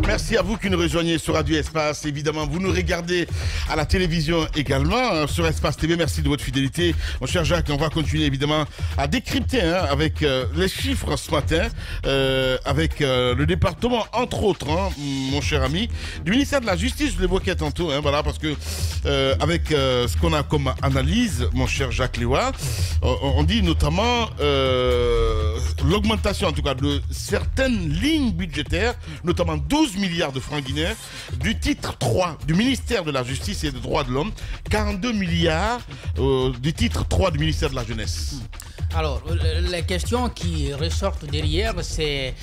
Merci à vous qui nous rejoignez sur Radio Espace. Évidemment, vous nous regardez à la télévision également sur Espace TV. Merci de votre fidélité. Mon cher Jacques, on va continuer évidemment à décrypter avec les chiffres ce matin, avec le département, entre autres, mon cher ami, du ministère de la Justice. Je l'évoquais tantôt, voilà, parce que avec ce qu'on a comme analyse, mon cher Jacques Léoua, on dit notamment l'augmentation en tout cas de certaines lignes budgétaires, notamment 12 milliards de francs guinéens du titre 3 du ministère de la Justice et des Droits de l'Homme, 42 milliards du titre 3 du ministère de la Jeunesse. Alors, les questions qui ressortent derrière, c'est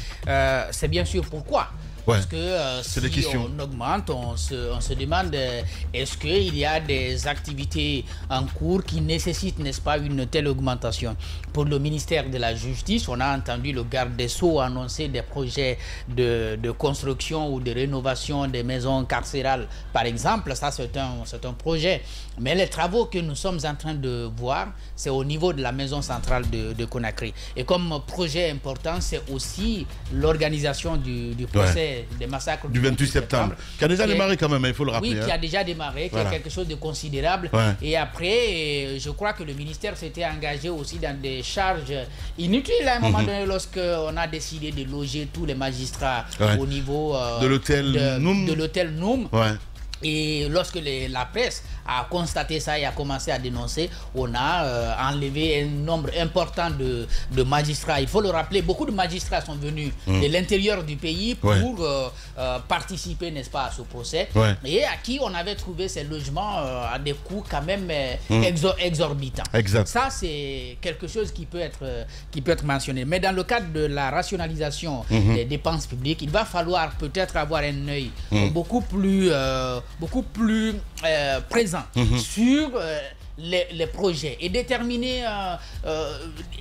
bien sûr pourquoi. Parce que si on augmente, on se demande est-ce qu'il y a des activités en cours qui nécessitent, n'est-ce pas, une telle augmentation. Pour le ministère de la Justice, on a entendu le garde des Sceaux annoncer des projets de construction ou de rénovation des maisons carcérales, par exemple. Ça, c'est un projet. Mais les travaux que nous sommes en train de voir, c'est au niveau de la maison centrale de Conakry. Et comme projet important, c'est aussi l'organisation du procès des massacres du 28 septembre. Qui a déjà démarré quand même, il faut le rappeler. Oui, qui a déjà démarré, qui est quelque chose de considérable. Et après, je crois que le ministère s'était engagé aussi dans des charges inutiles à un moment donné lorsqu'on a décidé de loger tous les magistrats au niveau de l'hôtel Noum. Et lorsque la presse a constaté ça et a commencé à dénoncer, on a enlevé un nombre important de magistrats. Il faut le rappeler, beaucoup de magistrats sont venus de l'intérieur du pays pour participer, n'est-ce pas, à ce procès. Et à qui on avait trouvé ces logements à des coûts quand même exorbitants. Ça, c'est quelque chose qui peut être mentionné. Mais dans le cadre de la rationalisation des dépenses publiques, il va falloir peut-être avoir un œil beaucoup plus présent sur les projets et déterminer,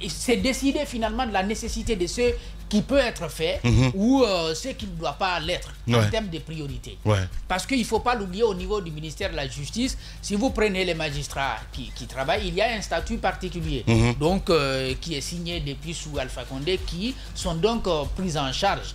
c'est décider finalement de la nécessité de ce qui peut être fait ou ce qui ne doit pas l'être en termes de priorité. Parce qu'il ne faut pas l'oublier, au niveau du ministère de la Justice, si vous prenez les magistrats qui travaillent, il y a un statut particulier donc, qui est signé depuis sous Alpha Condé, qui sont donc pris en charge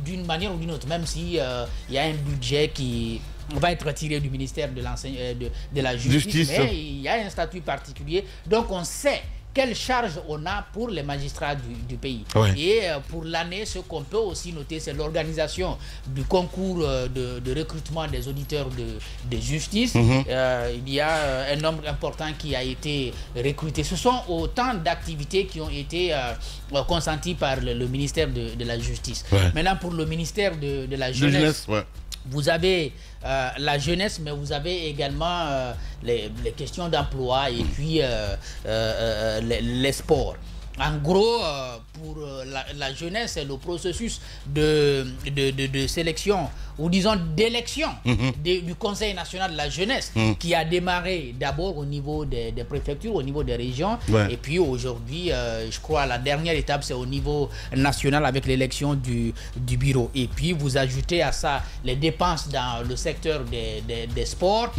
d'une manière ou d'une autre, même s'il y a un budget qui va être retiré du ministère de la Justice, mais il y a un statut particulier. Donc on sait quelle charge on a pour les magistrats du pays. Et pour l'année, ce qu'on peut aussi noter, c'est l'organisation du concours de recrutement des auditeurs de justice. Il y a un nombre important qui a été recruté. Ce sont autant d'activités qui ont été consenties par le ministère de la Justice. Maintenant, pour le ministère de la Jeunesse, vous avez la jeunesse, mais vous avez également les questions d'emploi et puis les sports. En gros, pour la jeunesse, c'est le processus de sélection, ou disons d'élection du Conseil national de la jeunesse qui a démarré d'abord au niveau des préfectures, au niveau des régions. Et puis aujourd'hui, je crois, la dernière étape, c'est au niveau national avec l'élection du bureau. Et puis vous ajoutez à ça les dépenses dans le secteur des sports.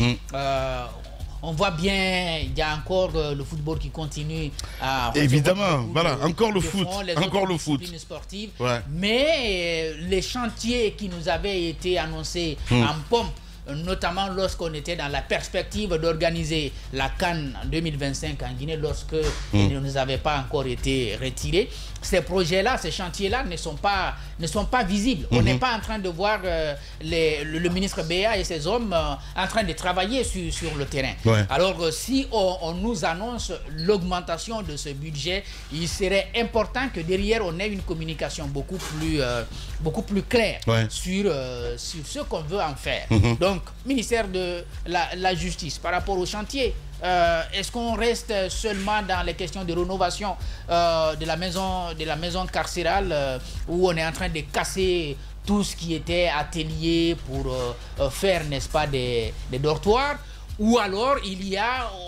On voit bien, il y a encore le football qui continue à... Évidemment, voilà, encore le foot, encore le foot. Sportives, mais les chantiers qui nous avaient été annoncés en pompe, notamment lorsqu'on était dans la perspective d'organiser la CAN 2025 en Guinée, lorsque ils ne nous avaient pas encore été retirés. Ces projets-là, ces chantiers-là ne sont pas visibles. On n'est pas en train de voir le ministre Béa et ses hommes en train de travailler sur le terrain. Alors, si on nous annonce l'augmentation de ce budget, il serait important que derrière, on ait une communication beaucoup plus claire sur ce qu'on veut en faire. Donc, ministère de la Justice, par rapport au chantier, est-ce qu'on reste seulement dans les questions de rénovation de la maison carcérale où on est en train de casser tout ce qui était atelier pour faire, n'est-ce pas, des dortoirs, Ou alors,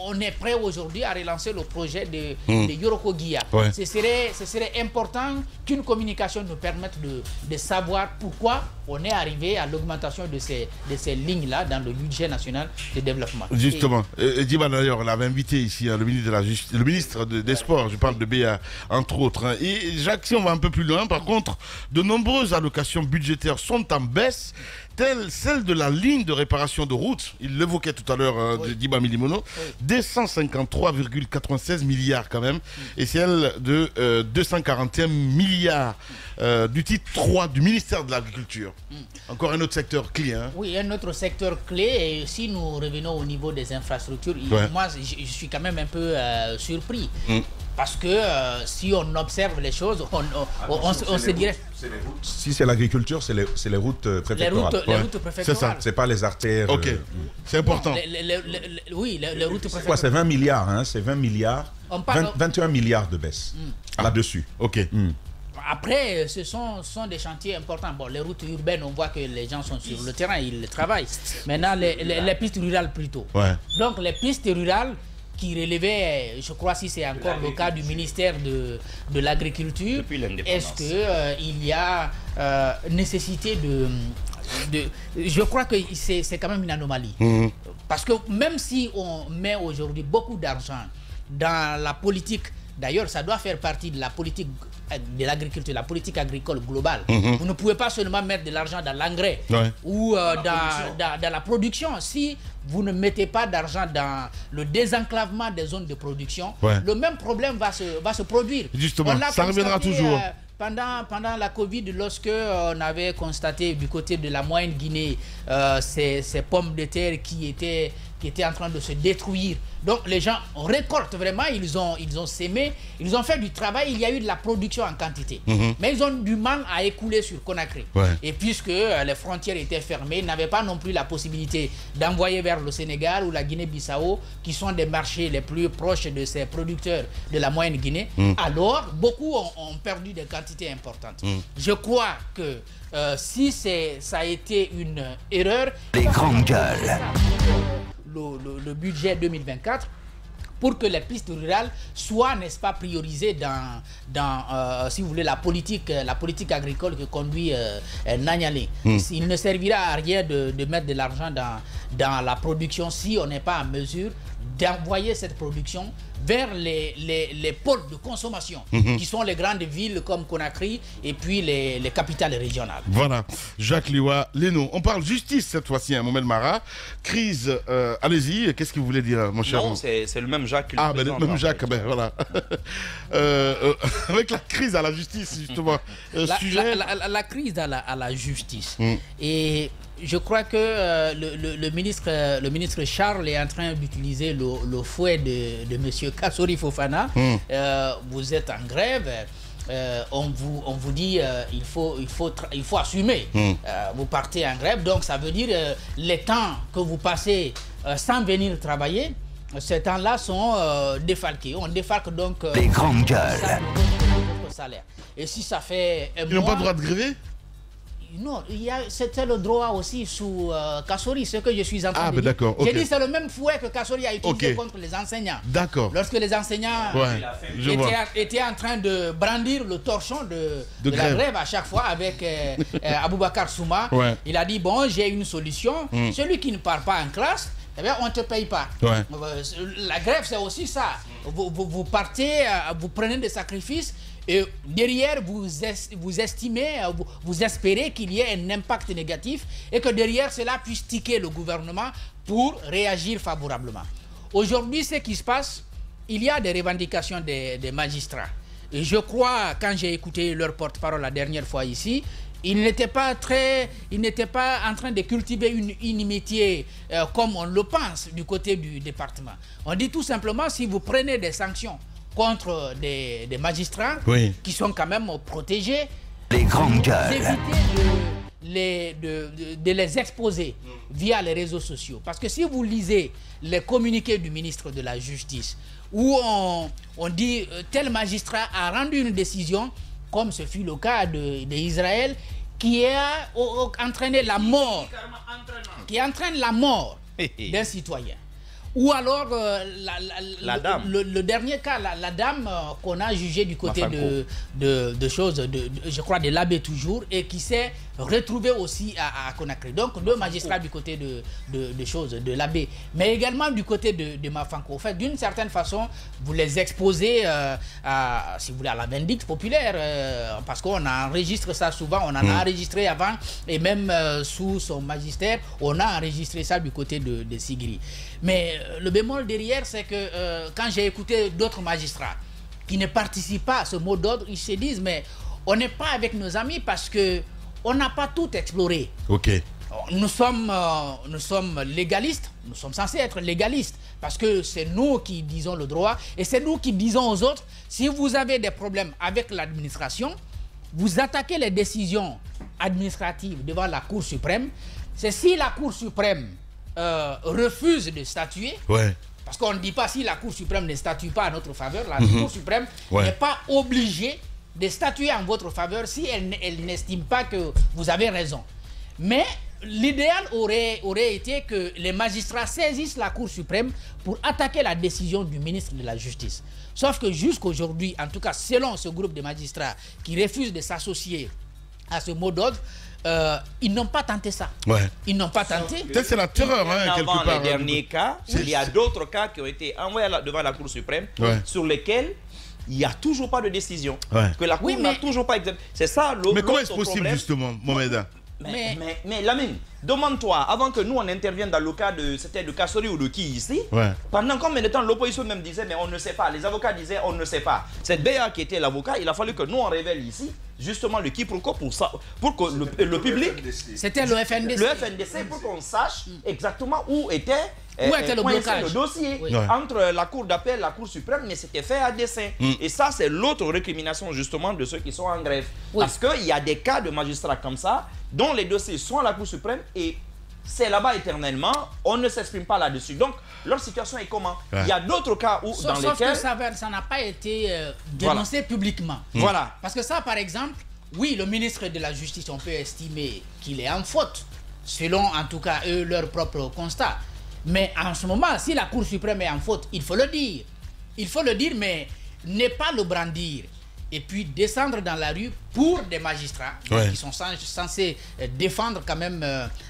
on est prêt aujourd'hui à relancer le projet de Yorokogia. Ouais. Ce serait important qu'une communication nous permette de savoir pourquoi on est arrivé à l'augmentation de ces lignes-là dans le budget national de développement. Justement, Diba d'ailleurs, on l'avait invité ici, hein, le ministre des Sports, je parle de BA, entre autres. Hein. Et Jacques, si on va un peu plus loin, par contre, de nombreuses allocations budgétaires sont en baisse, telle celle de la ligne de réparation de route, il l'évoquait tout à l'heure, de Diba Milimono, des 153,96 milliards quand même, et celle de 241 milliards du titre 3 du ministère de l'Agriculture. Encore un autre secteur clé. Hein. Oui, un autre secteur clé, et si nous revenons au niveau des infrastructures, moi je suis quand même un peu surpris. Parce que si on observe les choses, on se dirait... Si c'est l'agriculture, c'est les routes préfectorales. Les routes préfectorales. C'est ça, c'est pas les artères. Ok, c'est important. Oui, les routes préfectorales. C'est quoi, c'est 20 milliards, hein, c'est 20 milliards, 21 milliards de baisse là-dessus. Ok. Après, ce sont des chantiers importants. Bon, les routes urbaines, on voit que les gens sont sur le terrain, ils travaillent. Maintenant, les pistes rurales plutôt. Ouais. Donc, les pistes rurales qui relevaient, je crois si c'est encore le cas du ministère de l'Agriculture, est-ce qu'il y a nécessité je crois que c'est quand même une anomalie. Parce que même si on met aujourd'hui beaucoup d'argent dans la politique, d'ailleurs ça doit faire partie de la politique de l'agriculture, la politique agricole globale. Vous ne pouvez pas seulement mettre de l'argent dans l'engrais ou dans la production. Si vous ne mettez pas d'argent dans le désenclavement des zones de production, le même problème va se produire. Justement, ça reviendra toujours. Pendant la Covid, lorsque on avait constaté du côté de la Moyenne Guinée ces pommes de terre qui étaient en train de se détruire. Donc les gens récoltent vraiment, ils ont sémé, ils ont fait du travail, il y a eu de la production en quantité. Mais ils ont du mal à écouler sur Conakry. Et puisque les frontières étaient fermées, ils n'avaient pas non plus la possibilité d'envoyer vers le Sénégal ou la Guinée-Bissau, qui sont des marchés les plus proches de ces producteurs de la Moyenne Guinée. Alors, beaucoup ont perdu des quantités importantes. Je crois que si ça a été une erreur... Les grandes gueules. Le budget 2024 pour que les pistes rurales soient, n'est-ce pas, priorisées dans si vous voulez, la politique agricole que conduit Nanyale. Il ne servira à rien de mettre de l'argent dans la production si on n'est pas en mesure d'envoyer cette production vers les pôles de consommation, qui sont les grandes villes comme Conakry et puis les capitales régionales. Voilà, Jacques Liwa Leno. On parle justice cette fois-ci, hein, Mohamed Mara. Crise, allez-y, qu'est-ce que vous voulez dire, mon cher? Non, c'est le même Jacques. Le même Jacques, voilà. Avec la crise à la justice, justement. La crise à la justice. Et je crois que le ministre Charles est en train d'utiliser le fouet de M. Kassori Fofana. Vous êtes en grève. On vous dit il faut assumer. Vous partez en grève, donc ça veut dire les temps que vous passez sans venir travailler, ces temps-là sont défalqués. On défalque donc les grandes gueules. Votre salaire. Et si ça fait un mois, ils n'ont pas le droit de gréver? Non, c'était le droit aussi sous Kassori, ce que je suis en train de dire. D'accord. J'ai dit c'est le même fouet que Kassori a utilisé contre les enseignants. D'accord. Lorsque les enseignants étaient en train de brandir le torchon de la grève à chaque fois avec Aboubakar Souma, il a dit bon, j'ai une solution. Celui qui ne part pas en classe, eh bien, on ne te paye pas. La grève, c'est aussi ça. Vous partez, vous prenez des sacrifices. Et derrière, vous estimez, vous espérez qu'il y ait un impact négatif et que derrière cela puisse tiquer le gouvernement pour réagir favorablement. Aujourd'hui, ce qui se passe, il y a des revendications des magistrats. Et je crois, quand j'ai écouté leur porte-parole la dernière fois ici, ils n'étaient pas en train de cultiver une inimitié comme on le pense du côté du département. On dit tout simplement, si vous prenez des sanctions contre des magistrats qui sont quand même protégés, les grandes gueules, de les exposer via les réseaux sociaux. Parce que si vous lisez les communiqués du ministre de la Justice, où on dit tel magistrat a rendu une décision, comme ce fut le cas d'Israël, qui a entraîné la mort, qui entraîne la mort d'un citoyen. Ou alors, la dame. Le dernier cas, la dame qu'on a jugée du côté de choses, je crois de l'abbé toujours, et qui s'est retrouvée aussi à Conakry. Donc, 2 magistrats du côté de choses, de l'abbé, mais également du côté de Mafanko. En fait, d'une certaine façon, vous les exposez, si vous voulez, à la vindicte populaire, parce qu'on enregistre ça souvent, on en a enregistré avant, et même sous son magistère, on a enregistré ça du côté de Sigri. Mais le bémol derrière, c'est que quand j'ai écouté d'autres magistrats qui ne participent pas à ce mot d'ordre, ils se disent, mais on n'est pas avec nos amis parce que on n'a pas tout exploré. Ok. Nous sommes légalistes, nous sommes censés être légalistes, parce que c'est nous qui disons le droit, et c'est nous qui disons aux autres, si vous avez des problèmes avec l'administration, vous attaquez les décisions administratives devant la Cour suprême. C'est si la Cour suprême refuse de statuer, parce qu'on ne dit pas si la Cour suprême ne statue pas en notre faveur, la Cour suprême n'est pas obligée de statuer en votre faveur si elle n'estime pas que vous avez raison. Mais l'idéal aurait été que les magistrats saisissent la Cour suprême pour attaquer la décision du ministre de la Justice. Sauf que jusqu'aujourd'hui, en tout cas selon ce groupe de magistrats qui refusent de s'associer à ce mot d'ordre, ils n'ont pas tenté ça. Ils n'ont pas tenté. Peut-être c'est la terreur, quelque part. Avant les derniers cas, il y a d'autres cas qui ont été envoyés devant la Cour suprême sur lesquels il n'y a toujours pas de décision. Que la Cour n'a toujours pas examiné. C'est ça l'autre problème. Mais comment est-ce possible, justement, Mohamed? Mais Lamine, demande-toi, avant que nous on intervienne dans le cas de, c'était de Kassori ou de qui ici, pendant combien de temps l'opposition même disait, mais on ne sait pas, les avocats disaient, on ne sait pas. C'est Béa qui était l'avocat, il a fallu que nous on révèle ici, justement le quiproquo pour que le public... C'était le FNDC. Le FNDC, pour qu'on sache exactement où était le blocage, le dossier entre la Cour d'appel et la Cour suprême, mais c'était fait à dessein. Et ça, c'est l'autre récrimination justement de ceux qui sont en grève. Parce qu'il y a des cas de magistrats comme ça, dont les dossiers sont à la Cour suprême et c'est là-bas éternellement, on ne s'exprime pas là-dessus. Donc, leur situation est comment? Il y a d'autres cas où, dans lesquels... Sauf que ça n'a pas été dénoncé publiquement. Parce que ça, par exemple, oui, le ministre de la Justice, on peut estimer qu'il est en faute, selon en tout cas eux, leur propre constat. Mais en ce moment, si la Cour suprême est en faute, il faut le dire. Il faut le dire, mais ne pas le brandir. Et puis descendre dans la rue pour des magistrats qui sont censés défendre quand même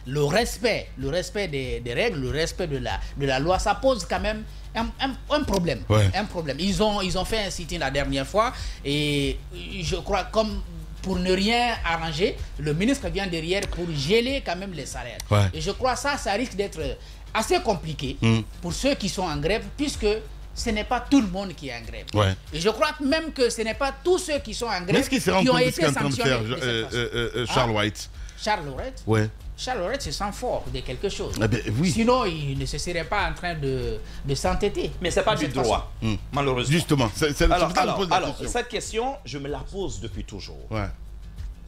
le respect des règles, le respect de la loi. Ça pose quand même un problème. Un problème. Ils ont fait un sit-in la dernière fois et je crois comme... Pour ne rien arranger, le ministre vient derrière pour geler quand même les salaires. Et je crois ça risque d'être assez compliqué pour ceux qui sont en grève, puisque ce n'est pas tout le monde qui est en grève. Et je crois même que ce n'est pas tous ceux qui sont en grève qui ont été sanctionnés. Charles White. Charles White Charles White se sent fort de quelque chose. Sinon, il ne se serait pas en train de s'entêter. Mais ce n'est pas du droit, malheureusement. Justement. Alors, cette question, je me la pose depuis toujours.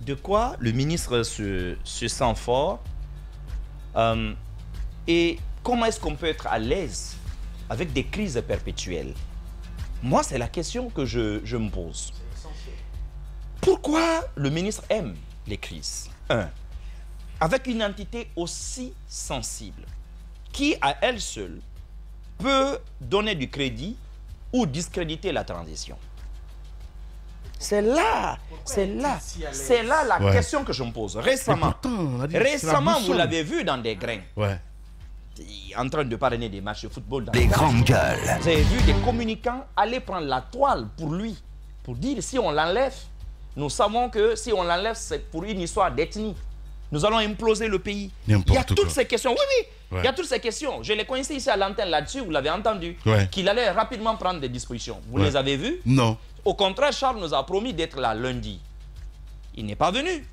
De quoi le ministre se sent fort et comment est-ce qu'on peut être à l'aise avec des crises perpétuelles? Moi, c'est la question que je me pose. Pourquoi le ministre aime les crises? Avec une entité aussi sensible, qui à elle seule peut donner du crédit ou discréditer la transition. C'est là la question que je me pose. Récemment, vous l'avez vu dans des grains. En train de parrainer des matchs de football dans des grandes gueules. Vous avez vu des communicants aller prendre la toile pour lui, pour dire si on l'enlève, nous savons que si on l'enlève, c'est pour une histoire d'ethnie. Nous allons imploser le pays. Il y a toutes ces questions. Il y a toutes ces questions. Je l'ai coincé ici à l'antenne là-dessus, vous l'avez entendu, qu'il allait rapidement prendre des dispositions. Vous les avez vues? Non. Au contraire, Charles nous a promis d'être là lundi. Il n'est pas venu.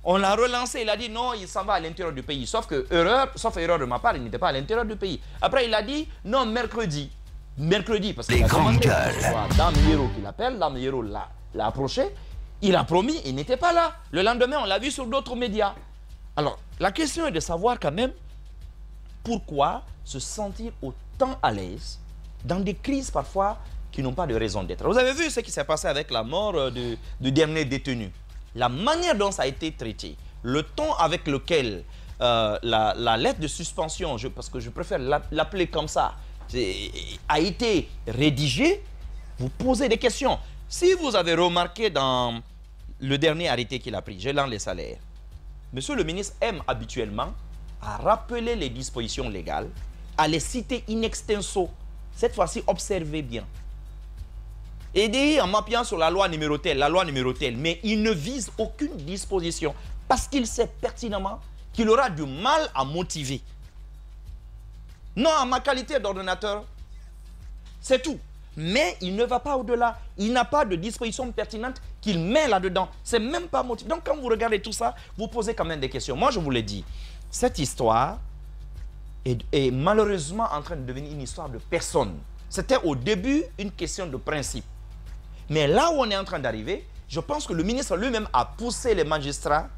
On l'a relancé, il a dit non, il s'en va à l'intérieur du pays. Sauf erreur de ma part, il n'était pas à l'intérieur du pays. Après, il a dit non, mercredi. Mercredi, parce que Dame Yero qui l'appelle, Dame Yero l'a approché. Il a promis, il n'était pas là. Le lendemain, on l'a vu sur d'autres médias. Alors, la question est de savoir quand même pourquoi se sentir autant à l'aise dans des crises parfois qui n'ont pas de raison d'être. Vous avez vu ce qui s'est passé avec la mort du dernier détenu. La manière dont ça a été traité, le ton avec lequel la lettre de suspension, parce que je préfère l'appeler comme ça, a été rédigée, vous posez des questions. Si vous avez remarqué dans le dernier arrêté qu'il a pris, gelant les salaires, monsieur le ministre aime habituellement à rappeler les dispositions légales, à les citer in extenso. Cette fois-ci, observez bien. Et dit en m'appuyant sur la loi numéro telle, mais il ne vise aucune disposition parce qu'il sait pertinemment qu'il aura du mal à motiver. Non, en ma qualité d'ordonnateur, c'est tout. Mais il ne va pas au-delà. Il n'a pas de disposition pertinente qu'il met là-dedans. C'est même pas motivé. Donc quand vous regardez tout ça, vous posez quand même des questions. Moi, je vous l'ai dit, cette histoire est malheureusement en train de devenir une histoire de personne. C'était au début une question de principe. Mais là où on est en train d'arriver, je pense que le ministre lui-même a poussé les magistrats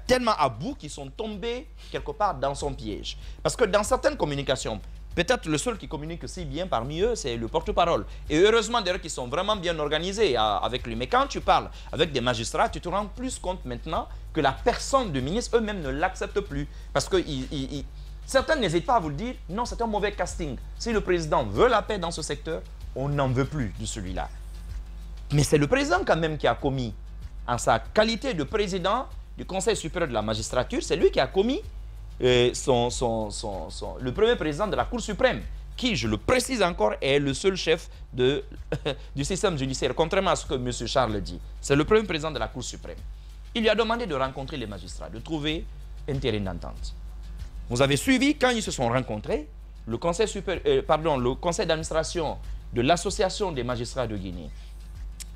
tellement à bout qu'ils sont tombés quelque part dans son piège. Parce que dans certaines communications, peut-être le seul qui communique si bien parmi eux, c'est le porte-parole. Et heureusement d'ailleurs qu'ils sont vraiment bien organisés avec lui. Mais quand tu parles avec des magistrats, tu te rends plus compte maintenant que la personne du ministre, eux-mêmes ne l'acceptent plus. Parce que certains n'hésitent pas à vous le dire, non, c'est un mauvais casting. Si le président veut la paix dans ce secteur, on n'en veut plus de celui-là. Mais c'est le président quand même qui a commis, en sa qualité de président du Conseil supérieur de la magistrature, c'est lui qui a commis le premier président de la Cour suprême, qui, je le précise encore, est le seul chef du système judiciaire, contrairement à ce que M. Charles dit. C'est le premier président de la Cour suprême. Il lui a demandé de rencontrer les magistrats, de trouver un terrain d'entente. Vous avez suivi, quand ils se sont rencontrés, le conseil d'administration de l'Association des magistrats de Guinée,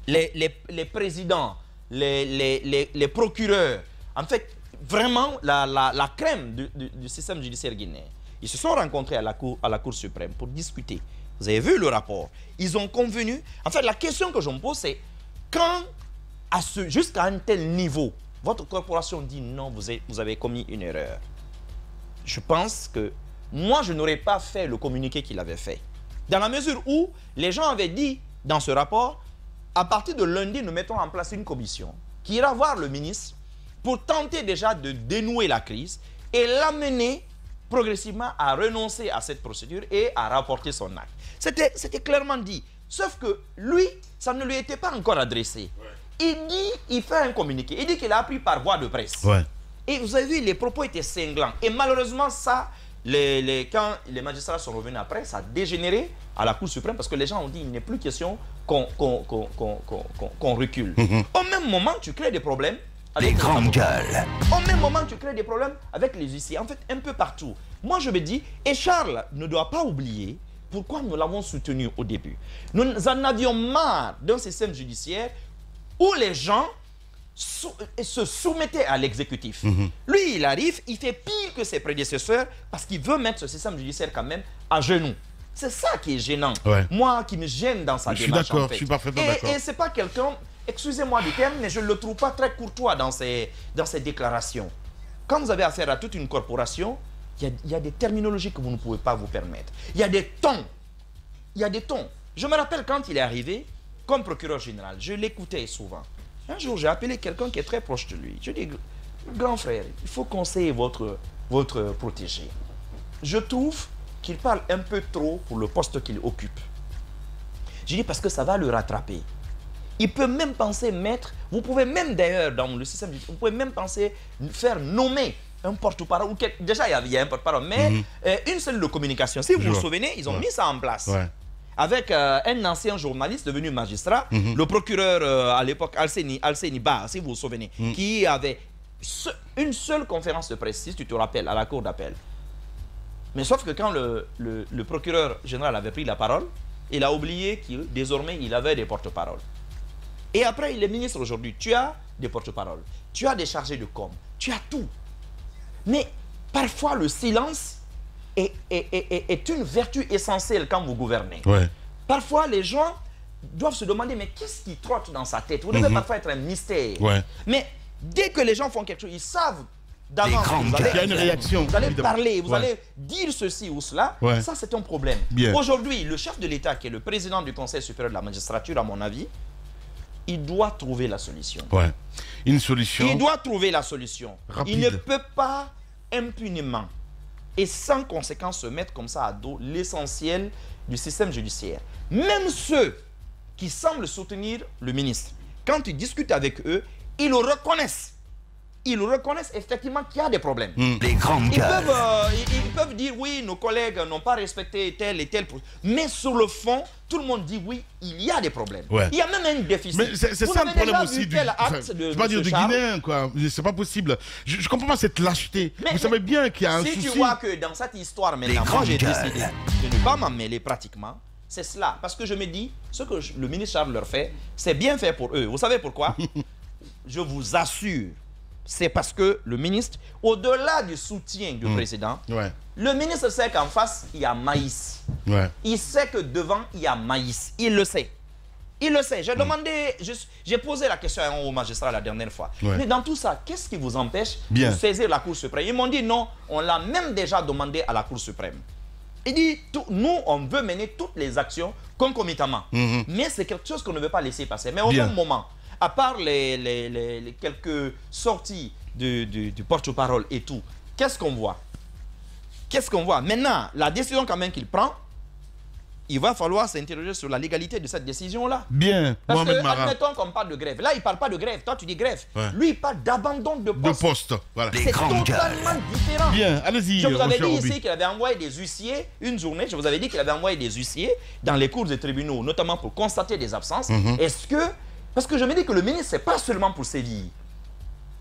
les présidents, les procureurs, en fait, vraiment la crème du système judiciaire guinéen. Ils se sont rencontrés à la Cour suprême pour discuter. Vous avez vu le rapport. Ils ont convenu. En fait, la question que je me pose, c'est quand, jusqu'à un tel niveau, votre corporation dit non, vous avez commis une erreur. Je pense que moi, je n'aurais pas fait le communiqué qu'il avait fait. Dans la mesure où les gens avaient dit dans ce rapport, à partir de lundi, nous mettons en place une commission qui ira voir le ministre pour tenter déjà de dénouer la crise et l'amener progressivement à renoncer à cette procédure et à rapporter son acte. C'était clairement dit. Sauf que lui, ça ne lui était pas encore adressé. Ouais. Il fait un communiqué. Il dit qu'il a appris par voie de presse. Ouais. Et vous avez vu, les propos étaient cinglants. Et malheureusement, ça, quand les magistrats sont revenus après, ça a dégénéré à la Cour suprême parce que les gens ont dit qu'il n'est plus question qu'on recule. Au même moment, tu crées des problèmes. Les grandes gueules. Au même moment, tu crées des problèmes avec les huissiers. En fait, un peu partout. Moi, je me dis, et Charles ne doit pas oublier pourquoi nous l'avons soutenu au début. Nous en avions marre d'un système judiciaire où les gens se soumettaient à l'exécutif. Lui, il arrive, il fait pire que ses prédécesseurs parce qu'il veut mettre ce système judiciaire quand même à genoux. C'est ça qui est gênant. Ouais. Moi, qui me gêne dans sa démarche. En fait. Je suis parfaitement d'accord. Et c'est pas quelqu'un, excusez-moi du terme, mais je ne le trouve pas très courtois dans ses déclarations. Quand vous avez affaire à toute une corporation, il y a des terminologies que vous ne pouvez pas vous permettre. Il y a des tons. Il y a des tons. Je me rappelle quand il est arrivé, comme procureur général, je l'écoutais souvent. Un jour, j'ai appelé quelqu'un qui est très proche de lui. Je dis, grand frère, il faut conseiller votre protégé. Je trouve qu'il parle un peu trop pour le poste qu'il occupe. Je dis parce que ça va le rattraper. Il peut même penser mettre, vous pouvez même d'ailleurs dans le système, vous pouvez même penser faire nommer un porte-parole. Déjà, il y a un porte-parole, mais une seule de communication. Si vous vous souvenez, ils ont mis ça en place. Ouais. Avec un ancien journaliste devenu magistrat, le procureur à l'époque, Alseni Ba, si vous vous souvenez, qui avait une seule conférence de presse, si tu te rappelles, à la cour d'appel. Mais sauf que quand le procureur général avait pris la parole, il a oublié qu'il désormais il avait des porte-paroles. Et après, il est ministre aujourd'hui. Tu as des porte-paroles, tu as des chargés de com, tu as tout. Mais parfois, le silence est une vertu essentielle quand vous gouvernez. Ouais. Parfois, les gens doivent se demander, mais qu'est-ce qui trotte dans sa tête? Vous devez parfois être un mystère. Ouais. Mais dès que les gens font quelque chose, ils savent d'avance. Il y a une réaction. Vous allez parler, vous allez dire ceci ou cela. Ouais. Ça, c'est un problème. Aujourd'hui, le chef de l'État, qui est le président du Conseil supérieur de la magistrature, à mon avis, il doit trouver la solution. Ouais. Une solution. Il doit trouver la solution. Rapide. Il ne peut pas impunément et sans conséquence se mettre comme ça à dos l'essentiel du système judiciaire. Même ceux qui semblent soutenir le ministre, quand tu discutes avec eux, ils le reconnaissent. Ils reconnaissent effectivement qu'il y a des problèmes. Les grandes gueules. Ils peuvent dire oui, nos collègues n'ont pas respecté tel et tel. Mais sur le fond, tout le monde dit oui, il y a des problèmes. Ouais. Il y a même un déficit. Mais c'est ça le problème aussi du Guinéen, quoi. C'est pas possible. Je comprends pas cette lâcheté. Vous savez bien qu'il y a un souci. Si tu vois que dans cette histoire maintenant, moi j'ai décidé de ne pas m'en mêler pratiquement, c'est cela. Parce que je me dis, ce que le ministre Charles leur fait, c'est bien fait pour eux. Vous savez pourquoi? Je vous assure. C'est parce que le ministre, au-delà du soutien du président, le ministre sait qu'en face, il y a maïs. Il sait que devant, il y a maïs. Il le sait. Il le sait. J'ai demandé, j'ai posé la question au magistrat la dernière fois. Mais dans tout ça, qu'est-ce qui vous empêche de saisir la Cour suprême? Ils m'ont dit non, on l'a même déjà demandé à la Cour suprême. Il dit, nous, on veut mener toutes les actions concomitamment. Mais c'est quelque chose qu'on ne veut pas laisser passer. Mais au bon moment, à part les quelques sorties du porte-parole et tout, qu'est-ce qu'on voit? Qu'est-ce qu'on voit? Maintenant, la décision quand même qu'il prend, il va falloir s'interroger sur la légalité de cette décision-là. Bien, parce que, admettons qu'on parle de grève. Là, il ne parle pas de grève. Toi, tu dis grève. Lui, il parle d'abandon de poste. Voilà. C'est totalement différent. Bien, allez-y. Je vous avais dit ici qu'il avait envoyé des huissiers, une journée, je vous avais dit qu'il avait envoyé des huissiers dans les cours des tribunaux, notamment pour constater des absences. Est-ce que... Parce que je me dis que le ministre, ce n'est pas seulement pour sévir.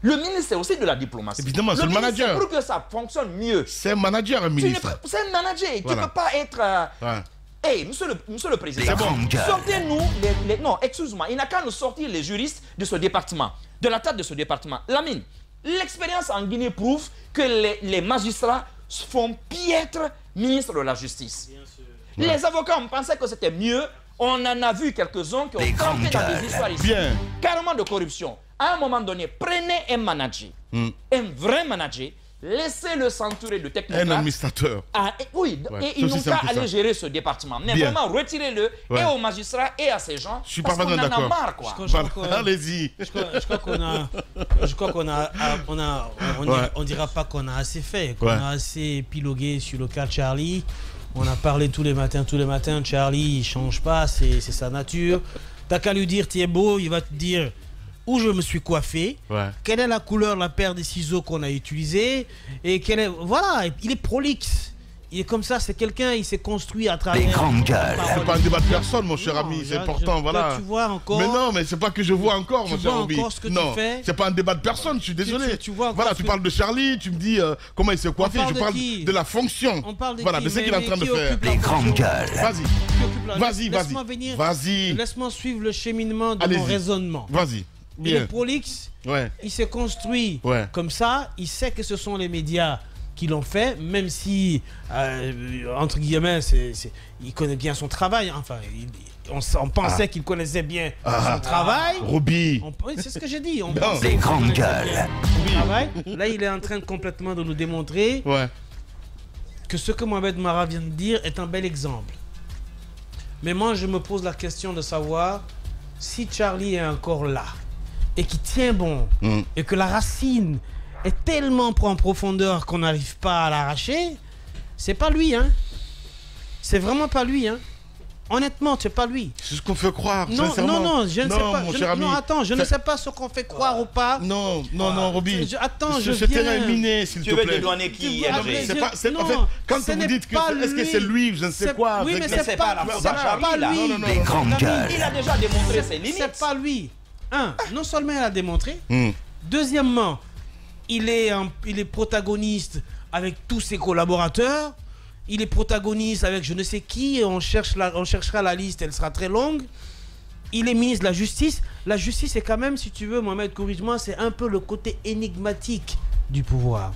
Le ministre, c'est aussi de la diplomatie. Évidemment, c'est le manager. Pour que ça fonctionne mieux. C'est un manager, un ministre. C'est un manager. Tu ne peux pas être... Hey, monsieur le Président, sortez-nous non, excuse-moi, il n'a qu'à nous sortir les juristes de ce département, de la tête de ce département. Lamine, l'expérience en Guinée prouve que les magistrats font piètre ministre de la Justice. Les avocats, on pensait que c'était mieux. On en a vu quelques-uns qui ont tenté dans des histoires ici. Carrément de corruption. À un moment donné, prenez un manager, un vrai manager, laissez-le s'entourer de technocrates. Un administrateur. Oui, et ils n'ont qu'à aller gérer ce département. Mais vraiment, retirez-le et aux magistrats et à ces gens. Je suis parce pas qu'on en a marre, quoi. Allez-y. Je crois qu'on dira pas qu'on a assez fait, qu'on a assez épilogué sur le cas de Charlie. On a parlé tous les matins. Charlie, il change pas, c'est sa nature. T'as qu'à lui dire, tu es beau, il va te dire où je me suis coiffé, quelle est la couleur, la paire des ciseaux qu'on a utilisé, et quelle est... Voilà, il est prolixe. Il est comme ça, c'est quelqu'un, il s'est construit à travers... Les grandes gueules. C'est pas un débat de personne, mon cher ami, c'est important, voilà. Tu vois encore... Mais non, mais c'est pas que je vois encore, mon cher ami. Encore ce que non, tu fais. C'est pas un débat de personne, je suis désolé. Tu vois voilà, tu parles de Charlie, tu me dis comment il s'est coiffé, je parle de la fonction. On parle de voilà, de ce qu'il est en train de faire. Les grandes gueules. Vas-y. Laisse-moi suivre le cheminement de mon raisonnement. Vas-y. Il est prolixe, il s'est construit comme ça, il sait que ce sont les médias qui l'ont fait, même si, entre guillemets, il connaît bien son travail. Enfin, on pensait qu'il connaissait bien son travail. Roby. C'est ce que j'ai dit. Les grandes gueules. Là, il est en train complètement de nous démontrer que ce que Mohamed Mara vient de dire est un bel exemple. Mais moi, je me pose la question de savoir si Charlie est encore là et qui tient bon et que la racine est tellement en profondeur qu'on n'arrive pas à l'arracher, c'est pas lui, hein. C'est vraiment pas lui, hein. Honnêtement, c'est pas lui. C'est ce qu'on fait croire, non, sincèrement. Non, je ne sais pas. Mon cher ami. Non, attends, je ne sais pas ce qu'on fait croire ou pas. Non, Roby. Attends, ce terrain est miné, s'il te plaît. Tu veux dédouaner qui, Hergé? En fait, quand vous dites que est-ce que c'est lui, je ne sais quoi. Oui, mais c'est pas lui. Les grandes gueules. Il a déjà démontré ses limites. C'est pas lui. Non seulement il a démontré. Deuxièmement, il est protagoniste avec tous ses collaborateurs. Il est protagoniste avec je ne sais qui. On cherchera la liste, elle sera très longue. Il est ministre de la Justice. La justice, c'est quand même, si tu veux, Mohamed, corrige-moi, c'est un peu le côté énigmatique du pouvoir.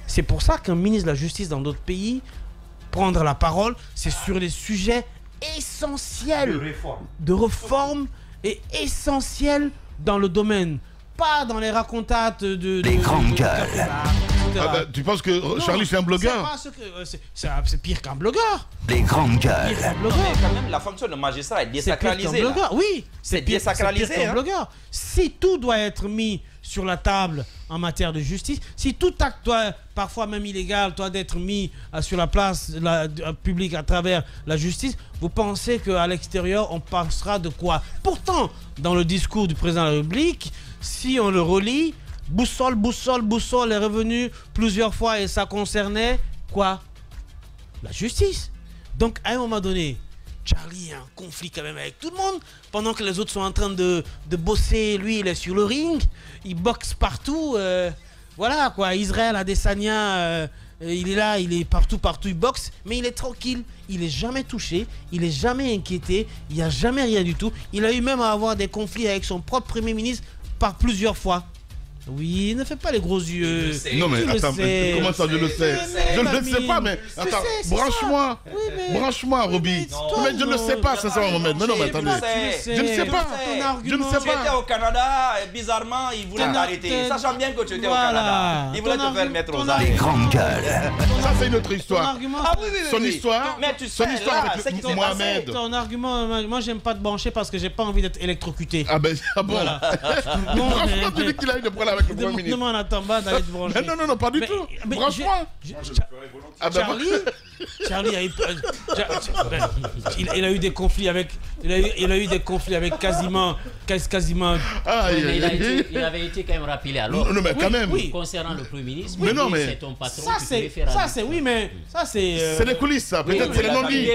C'est pour ça qu'un ministre de la Justice dans d'autres pays, prendre la parole, c'est sur des sujets essentiels de réforme et essentiels dans le domaine. Pas dans les racontates de grandes gueules. Tu penses que Charlie c'est un blogueur? C'est pire qu'un blogueur. Les grandes gueules. Mais quand même, la fonction de magistrat est désacralisée. Oui, c'est désacralisé. Pire qu'un blogueur. Si tout doit être mis sur la table en matière de justice, si tout acte, parfois même illégal, doit être mis sur la place publique à travers la justice, vous pensez qu'à l'extérieur, on pensera de quoi? Pourtant, dans le discours du président de la République, si on le relit, boussole, boussole, boussole est revenu plusieurs fois et ça concernait quoi? La justice. Donc, à un moment donné, Charlie a un conflit quand même avec tout le monde. Pendant que les autres sont en train de bosser, lui, il est sur le ring. Il boxe partout. Voilà, quoi. Israël Adesanya, il est là, il est partout, il boxe. Mais il est tranquille. Il n'est jamais touché. Il n'est jamais inquiété. Il n'y a jamais rien du tout. Il a eu même à avoir des conflits avec son propre Premier ministre par plusieurs fois. Oui, ne fais pas les gros yeux. Non mais attends, comment ça je le sais? Je ne le sais pas, mais attends, branche-moi. Branche-moi, Roby. Mais je ne le sais pas, ça va Mohamed. Mais non, mais attendez. Je ne sais pas. Je ne sais Tu étais pas. au Canada et bizarrement, ils voulaient t'arrêter. Sachant bien que tu étais au Canada. Ils voulaient te faire mettre aux arrêts. Grande gueule. Ça, c'est une autre histoire. Ah oui, Son histoire. Mais tu sais, Son histoire là, ce qui avec s'est Mohamed. Ton argument, moi j'aime pas te brancher parce que j'ai pas envie d'être électrocuté. Ah ben, ah bon. Voilà. Franchement, tu dis qu'il a eu des problèmes avec le Premier ministre. Demande à Tamba d'aller te brancher. Mais non, pas du tout. Franchement. Ah ben, Charlie a eu, il a eu des conflits avec, il a eu des conflits avec quasiment. aïe, Mais aïe. il avait été quand même rappelé alors. Non, mais quand même. Concernant le Premier ministre, Mais non, mais- c'est ton patron Ça qui te réfère à c'est lui. oui, mais ça c'est. C'est les coulisses, ça. Peut-être c'est les non-dits.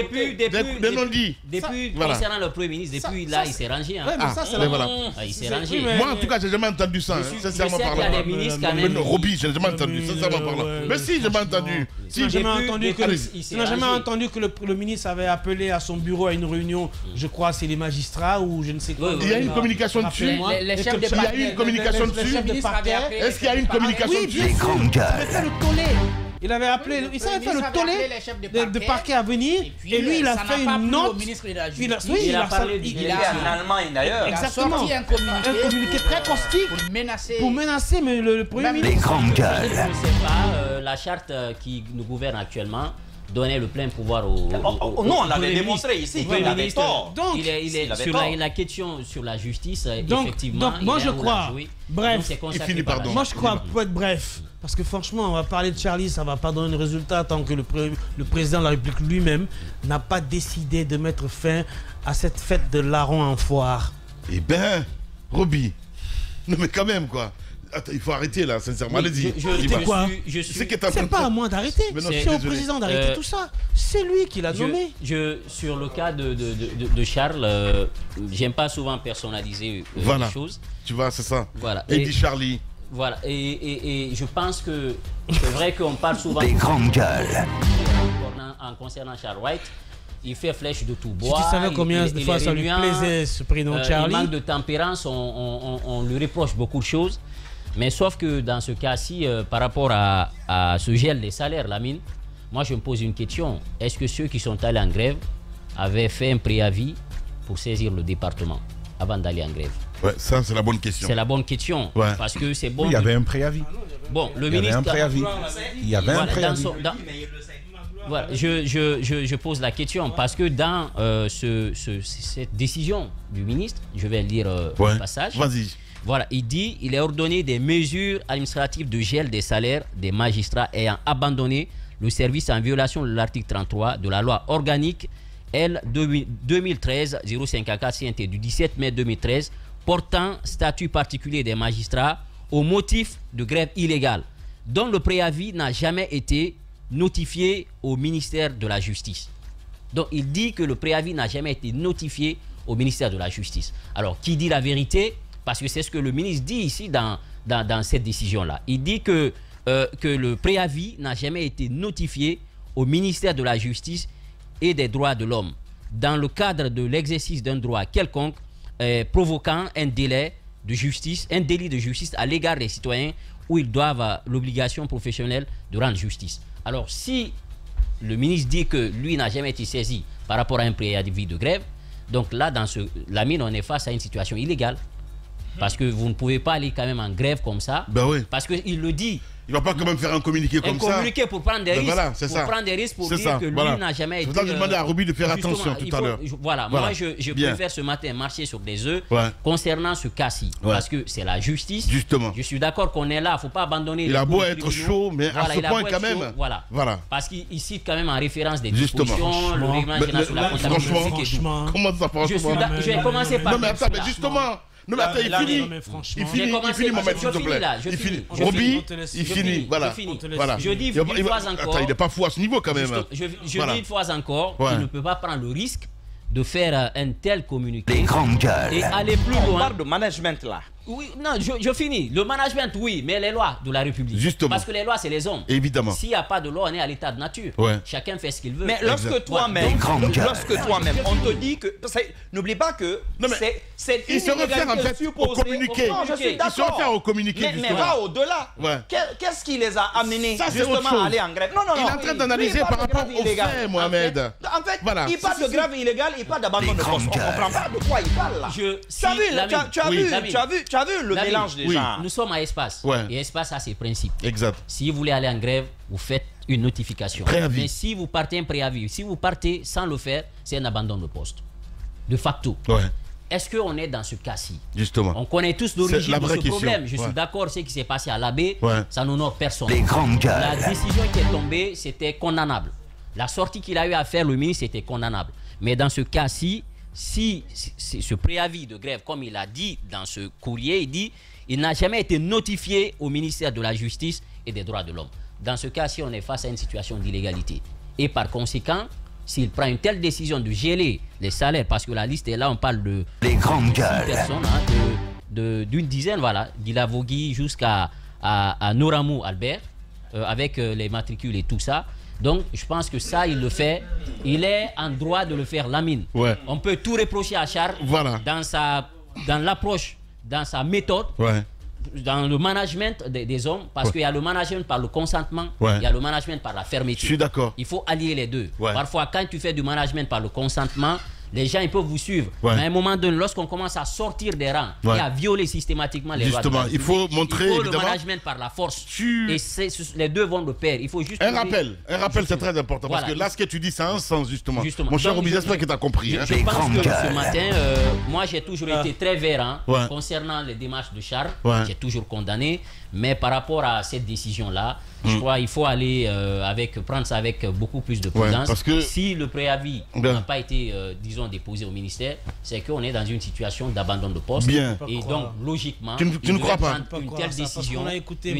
Les non-dits. Depuis, Voilà. concernant le Premier ministre, depuis là, il s'est rangé. Hein. Ouais, mais ça c'est mais voilà. Ah, il s'est C'est- rangé. oui, mais- Moi, en tout cas, j'ai jamais entendu ça, hein, Je sincèrement sais qu'il y a parlant. des ministres quand Mais même. non, Roby, j'ai jamais entendu, sincèrement parlant. Mais si, j'ai jamais entendu. Tu n'as Si, jamais Depuis- entendu que depuis- il s'est tu n'as jamais rangé. entendu que le ministre avait appelé à son bureau à une réunion, je crois c'est les magistrats ou je ne sais quoi. Oui, oui. il y a une communication dessus. Rappelez-moi. Les Et chefs que- de Il y a eu une communication les dessus. chefs de parquet. Est-ce qu'il y a une communication Oui, dessus bien sûr. Grande Il avait fait gueule. le tollé. Il avait appelé, il savait faire le tollé de parquet à venir. Et lui, il a fait une note. Il a parlé du Il était en Allemagne d'ailleurs. Exactement. sorti un communiqué très caustique pour menacer mais le Premier Même Les ministre. grandes Je gueules. ne sais pas, la charte qui nous gouverne actuellement donnait le plein pouvoir au. Nous, on l'avait Premier démontré ministre. ici. Au Premier Il avait ministre. tort. Donc, il est il avait sur tort. la question sur la justice, Donc, effectivement. moi, il je a un rôle crois. à jouer. Bref, Donc, c'est consacré il finit par par la donc. Moi, charte. je crois, pour être bref, parce que franchement, on va parler de Charlie, ça va pas donner de résultat tant que le président de la République lui-même n'a pas décidé de mettre fin à cette fête de larron en foire. Eh ben, Roby. Non, mais quand même, quoi. Attends, il faut arrêter là, sincèrement. Oui, Allez-y. je Dis quoi je suis C'est qui est en train C'est de- pas à moi d'arrêter, Mais non, je c'est suis au désolé. président d'arrêter tout ça. C'est lui qui l'a nommé. sur le cas de Charles, j'aime pas souvent personnaliser Voilà. les choses. Tu vois, c'est ça. Voilà. Eddie Charlie. Voilà. Et je pense que c'est vrai qu'on parle souvent Des grandes gueules. en concernant Charles White. Il fait flèche de tout Si bois. tu savais combien de il fois est ça lui réunion, plaisait ce prénom il Charlie. manque de tempérance, on lui reproche beaucoup de choses. Mais sauf que dans ce cas-ci, par rapport à ce gel des salaires, Lamine, moi je me pose une question. Est-ce que ceux qui sont allés en grève avaient fait un préavis pour saisir le département avant d'aller en grève? Ouais, ça, c'est la bonne question. C'est la bonne question. Ouais. Parce que c'est bon. Oui, il y avait un préavis. Bon, le Il y avait ministre. un préavis. Il y avait un Voilà, préavis. Voilà, je pose la question parce que dans cette décision du ministre, je vais lire Ouais. le passage. Vas-y. Voilà, il est ordonné des mesures administratives de gel des salaires des magistrats ayant abandonné le service en violation de l'article 33 de la loi organique L 2013-054 CNT du 17 mai 2013 portant statut particulier des magistrats au motif de grève illégale, dont le préavis n'a jamais été notifié au ministère de la Justice. Donc il dit que le préavis n'a jamais été notifié au ministère de la Justice. Alors qui dit la vérité? Parce que c'est ce que le ministre dit ici dans cette décision-là. Il dit que le préavis n'a jamais été notifié au ministère de la Justice et des droits de l'homme dans le cadre de l'exercice d'un droit quelconque provoquant un délit de justice à l'égard des citoyens où ils doivent l'obligation professionnelle de rendre justice. Alors si le ministre dit que lui n'a jamais été saisi par rapport à un préavis de grève, donc là, dans la mine, on est face à une situation illégale. Parce que vous ne pouvez pas aller quand même en grève comme ça. Ben oui. Parce qu'il le dit. Il va pas quand même faire un communiqué comme ça. Un communiqué pour prendre des risques. Voilà, c'est ça. Pour prendre des risques pour C'est dire ça, que lui voilà. n'a jamais été... C'est pour ça que je demandais à Roby de faire attention tout à l'heure. Voilà, moi je préfère ce matin marcher sur des œufs concernant ce cas-ci. Parce que c'est la justice. Justement. Je suis d'accord qu'on est là, il ne faut pas abandonner... Il a beau être chaud, mais à ce point quand même... Voilà. Parce qu'il cite quand même en référence des Justement. dispositions, le règlement général sur la comptabilité publique et tout. Comment ça franchement? Je vais commencer par... Non mais attends, mais justement... Non mais attends, il finit mon maître, s'il te plaît. Je finis. Roby, il finit, voilà. Je dis une fois encore... Attends, il n'est pas fou à ce niveau quand même. Je dis une fois encore qu'il ne peut pas prendre le risque de faire un tel communiqué et aller plus loin. On parle de management là. Oui, non, je finis. Le management, oui, mais les lois de la République. Justement. Parce que les lois, c'est les hommes. Évidemment. S'il n'y a pas de loi, on est à l'état de nature. Ouais. Chacun fait ce qu'il veut. Mais lorsque toi-même, on te dit que... N'oublie pas que c'est il se réfère en fait au communiqué. Non, je suis Il se réfère au communiqué. Mais va au-delà. Ouais. Qu'est-ce qui les a amenés Ça, c'est autre justement chose. à aller en grève? Non. Il est en train d'analyser par rapport au fait, Mohamed. En fait, Voilà. il parle de grève illégale, il parle d'abandon de poste. On ne comprend pas de quoi il parle là. Tu as vu le mélange des gens. Nous sommes à Espace. Ouais. Et Espace a ses principes. Exact. Si vous voulez aller en grève, vous faites une notification. Préavis. Mais si vous partez un préavis, si vous partez sans le faire, c'est un abandon de poste. De facto. Ouais. Est-ce qu'on est dans ce cas-ci? Justement. On connaît tous l'origine la de vraie ce question. problème. Je suis d'accord, ce qui s'est passé à l'abbé, ça n'honore personne. La La décision qui est tombée, c'était condamnable. La sortie qu'il a eu à faire, le ministre, c'était condamnable. Mais dans ce cas-ci, si ce préavis de grève, comme il a dit dans ce courrier, il dit il n'a jamais été notifié au ministère de la Justice et des Droits de l'Homme. Dans ce cas-ci, on est face à une situation d'illégalité. Et par conséquent, s'il prend une telle décision de geler les salaires, parce que la liste est là, on parle de 6 personnes, d'une dizaine, voilà, d'Ilavogui jusqu'à Noramou Albert, avec les matricules et tout ça. Donc, je pense que ça, il le fait. Il est en droit de le faire, Lamine. Ouais. On peut tout reprocher à Charles dans l'approche, dans sa méthode, dans le management des hommes, parce qu'il y a le management par le consentement, il y a le management par la fermeture. Je suis d'accord. Il faut allier les deux. Parfois, quand tu fais du management par le consentement, les gens ils peuvent vous suivre. Mais à un moment donné, lorsqu'on commence à sortir des rangs et à violer systématiquement les lois de la République, il faut montrer, il faut évidemment, le management par la force. Et les deux vont de pair. Il faut juste un rappel, c'est très important. Parce que là, ce que tu dis, ça a un sens, justement. Mon cher Roby, j'espère que tu as compris. Je pense que ce matin, moi j'ai toujours été très vert concernant les démarches de Charles. J'ai toujours condamné. Mais par rapport à cette décision-là, je crois qu'il faut aller prendre ça avec beaucoup plus de prudence. Parce que si le préavis n'a pas été, disons, déposé au ministère, c'est qu'on est dans une situation d'abandon de poste. Et donc, logiquement, tu ne crois pas une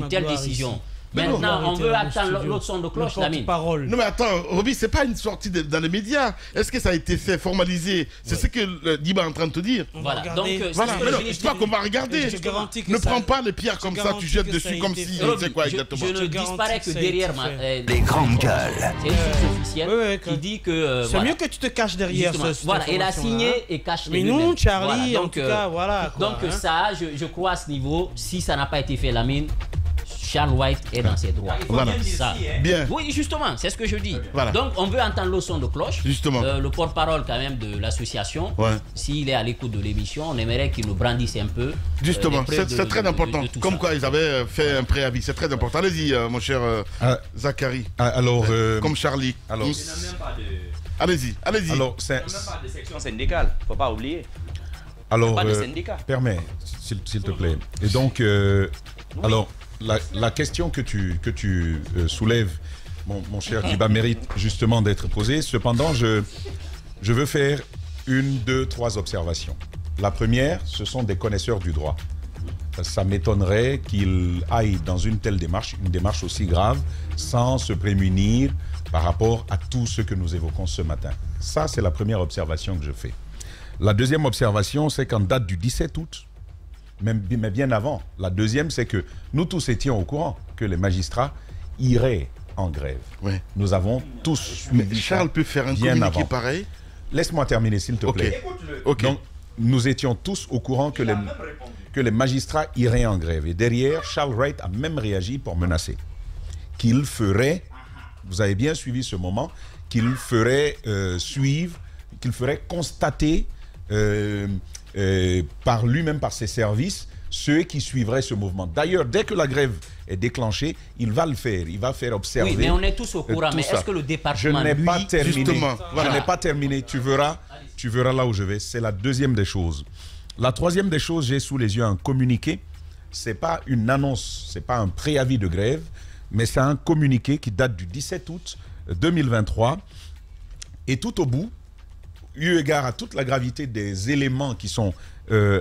telle décision. Maintenant, on veut attendre l'autre son de cloche, Lamine. Non mais attends, Roby, c'est pas une sortie dans les médias. Est-ce que ça a été fait, formalisé? C'est ce que Diba est en train de te dire. Voilà, donc c'est pas qu'on va regarder. Ne prends pas les pierres comme ça, tu jettes dessus comme si... C'est quoi exactement? Je ne disparais que derrière les grandes gueules. C'est une source officielle qui dit que... C'est mieux que tu te caches derrière ce... Voilà, il a signé et cache les deux. Mais non, Charlie, en tout cas, voilà. Donc ça, je crois à ce niveau, si ça n'a pas été fait, Lamine, Charles White est dans ses droits. Voilà. Ça. Bien. Oui, justement, c'est ce que je dis. Voilà. Donc, on veut entendre le son de cloche. Justement. Le porte-parole, quand même, de l'association, s'il est à l'écoute de l'émission, on aimerait qu'il nous brandisse un peu. Justement, c'est très important. Comme quoi, ils avaient fait un préavis. C'est très important. Allez-y, mon cher Zachary. Alors, comme Charlie. Alors, allez-y. Alors, c'est même pas de section syndicale. Faut pas oublier. Alors, pas de syndicat. Permets, s'il te plaît. Et donc, alors. La question que tu soulèves, mon cher Diba, mérite justement d'être posée. Cependant, je veux faire 1, 2, 3 observations. La première, ce sont des connaisseurs du droit. Ça m'étonnerait qu'ils aillent dans une telle démarche, une démarche aussi grave, sans se prémunir par rapport à tout ce que nous évoquons ce matin. Ça, c'est la première observation que je fais. La deuxième observation, c'est qu'en date du 17 août, mais bien avant. La deuxième, c'est que nous tous étions au courant que les magistrats iraient en grève. Nous avons tous suivi. Mais Charles peut faire un communiqué pareil? Laisse-moi terminer, s'il te plaît. Donc, nous étions tous au courant que les magistrats iraient en grève. Et derrière, Charles Wright a même réagi pour menacer qu'il ferait, vous avez bien suivi ce moment, qu'il ferait suivre, qu'il ferait constater par lui-même, par ses services, ceux qui suivraient ce mouvement. D'ailleurs, dès que la grève est déclenchée, il va le faire. Il va faire observer. Oui, mais on est tous au courant. Mais est-ce que le département, Je n'ai pas terminé. justement, voilà. Je n'ai pas terminé. Tu verras là où je vais. C'est la deuxième des choses. La troisième des choses, j'ai sous les yeux un communiqué. C'est pas une annonce, c'est pas un préavis de grève, mais c'est un communiqué qui date du 17 août 2023. Et tout au bout, eu égard à toute la gravité des éléments qui sont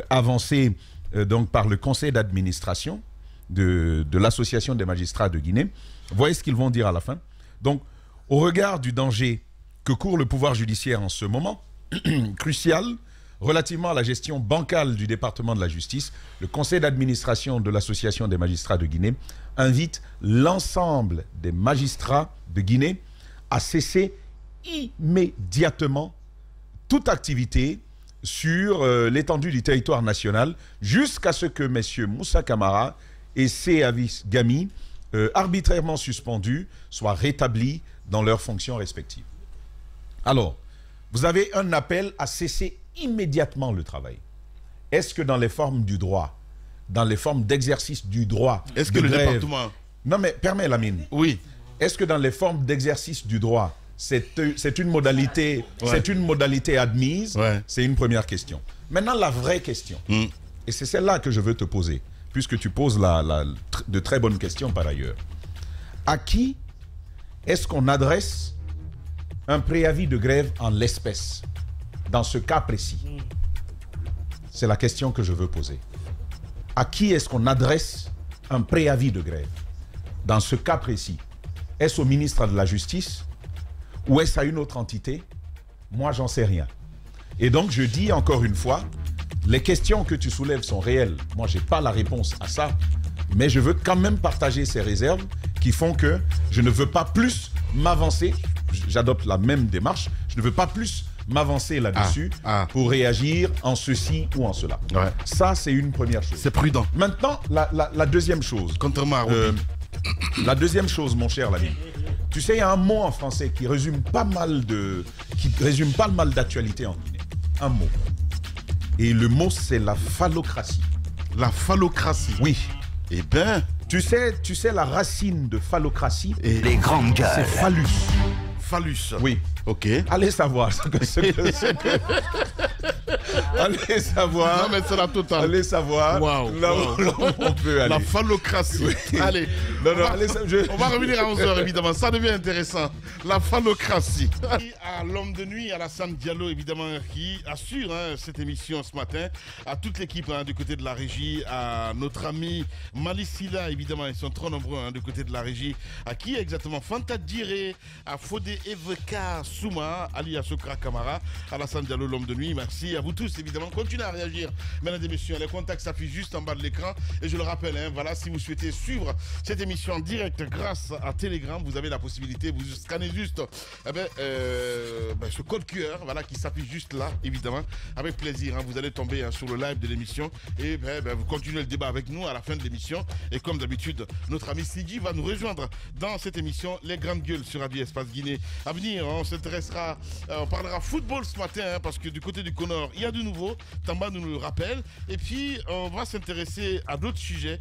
avancés donc par le conseil d'administration de l'Association des magistrats de Guinée, voyez ce qu'ils vont dire à la fin. Donc, au regard du danger que court le pouvoir judiciaire en ce moment, crucial, relativement à la gestion bancale du département de la justice, le conseil d'administration de l'Association des magistrats de Guinée invite l'ensemble des magistrats de Guinée à cesser immédiatement toute activité sur l'étendue du territoire national jusqu'à ce que messieurs Moussa Camara et Seavis Gami, arbitrairement suspendus, soient rétablis dans leurs fonctions respectives. Alors, vous avez un appel à cesser immédiatement le travail. Est-ce que dans les formes du droit, dans les formes d'exercice du droit, est-ce que le département... Non mais, permets Lamine. Oui. Est-ce que dans les formes d'exercice du droit, c'est une modalité, c'est une modalité admise? C'est une première question. Maintenant, la vraie question, et c'est celle-là que je veux te poser, puisque tu poses de très bonnes questions par ailleurs. À qui est-ce qu'on adresse un préavis de grève en l'espèce, dans ce cas précis? C'est la question que je veux poser. À qui est-ce qu'on adresse un préavis de grève dans ce cas précis? Est-ce au ministre de la Justice ou est-ce à une autre entité? Moi, j'en sais rien. Et donc, je dis encore une fois, les questions que tu soulèves sont réelles. Moi, je n'ai pas la réponse à ça, mais je veux quand même partager ces réserves qui font que je ne veux pas plus m'avancer. J'adopte la même démarche. Je ne veux pas plus m'avancer là-dessus pour réagir en ceci ou en cela. Ça, c'est une première chose. C'est prudent. Maintenant, la deuxième chose. Contrairement à la deuxième chose, mon cher Lamine. Tu sais, il y a un mot en français qui résume pas mal d'actualité en Guinée. Un mot. Et le mot, c'est la phallocratie. La phallocratie? Oui. Eh bien... Tu sais la racine de phallocratie? Les grandes gueules. C'est phallus. Phallus. Oui. Ok. Allez savoir ce que allez savoir. Non mais c'est la totale. Allez savoir. Waouh. Là où on peut aller. La phallocratie. Oui. Allez. Non, on va revenir à 11h évidemment. Ça devient intéressant. La phallocratie. À l'homme de nuit, Alassane Diallo évidemment qui assure cette émission ce matin. À toute l'équipe du côté de la régie. À notre ami Malissila évidemment. Ils sont trop nombreux du côté de la régie. À qui exactement? Fanta Diré. À Fodé Eveka Souma, alias Sokra Kamara, Alassane Diallo, l'homme de nuit. Merci à vous tous, évidemment. Continuez à réagir, mesdames et messieurs. Les contacts s'affichent juste en bas de l'écran. Et je le rappelle, voilà, si vous souhaitez suivre cette émission en direct grâce à Telegram, vous avez la possibilité, vous scannez juste ce code QR, voilà, qui s'affiche juste là, évidemment. Avec plaisir, vous allez tomber sur le live de l'émission. Et vous continuez le débat avec nous à la fin de l'émission. Et comme d'habitude, notre ami Sidi va nous rejoindre dans cette émission, Les Grandes Gueules sur Radio Espace Guinée. À venir, on parlera football ce matin, parce que du côté du Connor, il y a du nouveau. Tamba nous le rappelle. Et puis, on va s'intéresser à d'autres sujets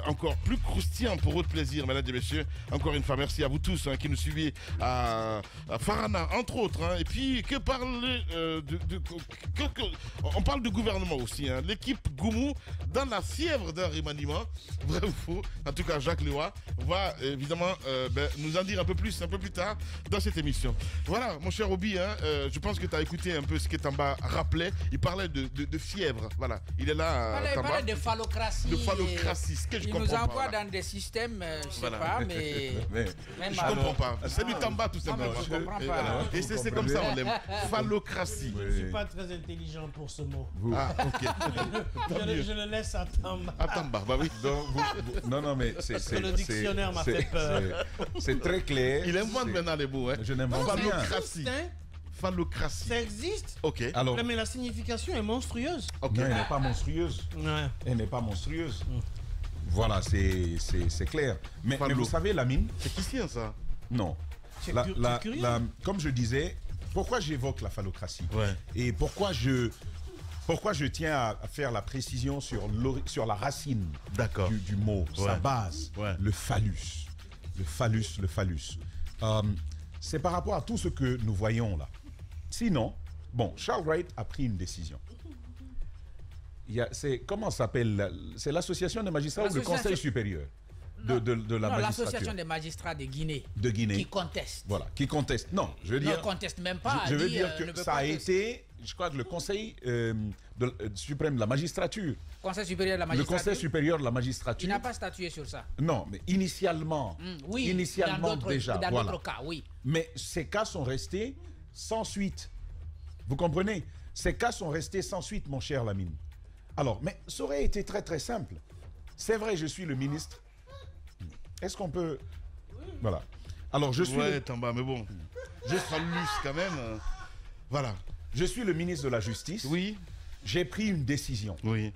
encore plus croustillants pour votre plaisir, mesdames et messieurs. Encore une fois, merci à vous tous qui nous suivez à Farana, entre autres. Et puis, que parler on parle du gouvernement aussi. L'équipe Goumou, dans la fièvre d'un remaniement, vrai ou faux, en tout cas, Jacques Lewa va évidemment nous en dire un peu plus tard dans cette émission. Voilà, mon cher Obi, je pense que tu as écouté un peu ce que Tamba rappelait. Il parlait de fièvre. Voilà, il est là. Il parlait de phallocratie. De phallocratie, ce que je comprends pas. Il nous envoie dans des systèmes, je sais pas, mais je comprends pas. C'est du Tamba tout simplement. Je comprends pas. Et c'est comme ça on l'aime. Phallocratie. Je ne suis pas très intelligent pour ce mot. Ok. Je le laisse à Tamba. À Tamba, bah oui. Non, mais c'est le dictionnaire m'a fait peur. C'est très clair. Il invente maintenant les mots. Je n'invente pas bien. Phallocratie. Ça existe. Ok. Alors, mais la signification est monstrueuse. Non, elle n'est pas monstrueuse. Ouais. Elle n'est pas monstrueuse. Voilà, c'est clair. Mais vous savez, Lamine... C'est qui ça? Non. Curieux. Comme je disais, pourquoi j'évoque la phallocratie? Et pourquoi je Pourquoi je tiens à faire la précision sur la racine du mot, sa base, le phallus. Le phallus. C'est par rapport à tout ce que nous voyons là. Sinon, bon, Charles Wright a pris une décision. Comment ça s'appelle? C'est l'association des magistrats ou le Conseil supérieur de la magistrature? L'association des magistrats de Guinée. Qui conteste. Voilà, qui conteste. Non, je veux dire... Ne conteste même pas. Je veux dire que ça a été, je crois que le Conseil suprême de la magistrature... Conseil supérieur de la magistrature. Le Conseil supérieur de la magistrature... Il n'a pas statué sur ça. Non, mais initialement. Oui, initialement déjà. Dans d'autres cas, oui. Mais ces cas sont restés sans suite. Vous comprenez? Ces cas sont restés sans suite, mon cher Lamine. Alors, mais ça aurait été très très simple. C'est vrai, je suis le ministre. Est-ce qu'on peut... Voilà. Alors, je suis... Tamba, mais bon. Je phallus quand même. Voilà. Je suis le ministre de la Justice. Oui. J'ai pris une décision. Oui.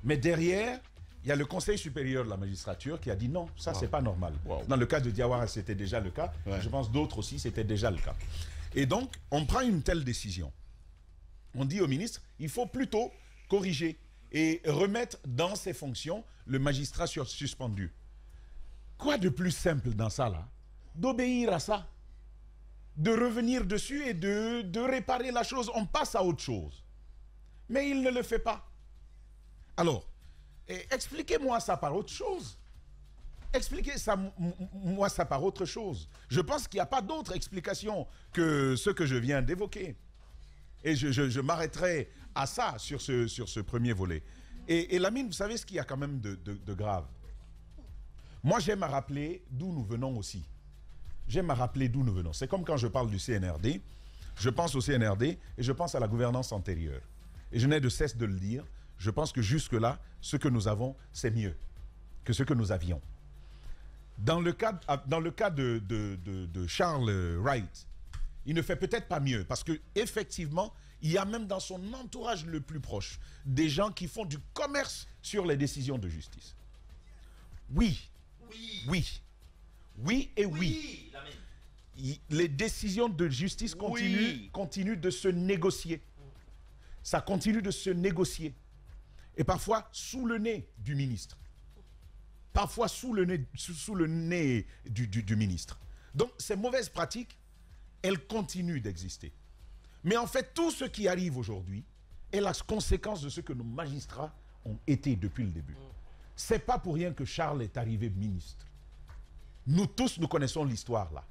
Mais derrière, il y a le Conseil supérieur de la magistrature qui a dit non, ça c'est pas normal. Dans le cas de Diawara, c'était déjà le cas. Je pense d'autres aussi, c'était déjà le cas. Et donc, on prend une telle décision. On dit au ministre, il faut plutôt corriger et remettre dans ses fonctions le magistrat suspendu. Quoi de plus simple dans ça là? D'obéir à ça, de revenir dessus et de réparer la chose. On passe à autre chose. Mais il ne le fait pas. Alors, expliquez-moi ça par autre chose. Expliquez-moi ça par autre chose. Je pense qu'il n'y a pas d'autre explication que ce que je viens d'évoquer. Et je m'arrêterai à ça sur ce premier volet. Et Lamine, vous savez ce qu'il y a quand même de grave? Moi, j'aime à rappeler d'où nous venons aussi. J'aime à rappeler d'où nous venons. C'est comme quand je parle du CNRD. Je pense au CNRD et je pense à la gouvernance antérieure. Et je n'ai de cesse de le dire. Je pense que jusque-là, ce que nous avons, c'est mieux que ce que nous avions. Dans le cas de Charles Wright, il ne fait peut-être pas mieux parce qu'effectivement, il y a même dans son entourage le plus proche des gens qui font du commerce sur les décisions de justice. Oui. Les décisions de justice continuent de se négocier. Ça continue de se négocier. Et parfois sous le nez du ministre. Parfois sous le nez du ministre. Donc ces mauvaises pratiques, elles continuent d'exister. Mais en fait, tout ce qui arrive aujourd'hui est la conséquence de ce que nos magistrats ont été depuis le début. C'est pas pour rien que Charles est arrivé ministre. Nous tous, nous connaissons l'histoire là.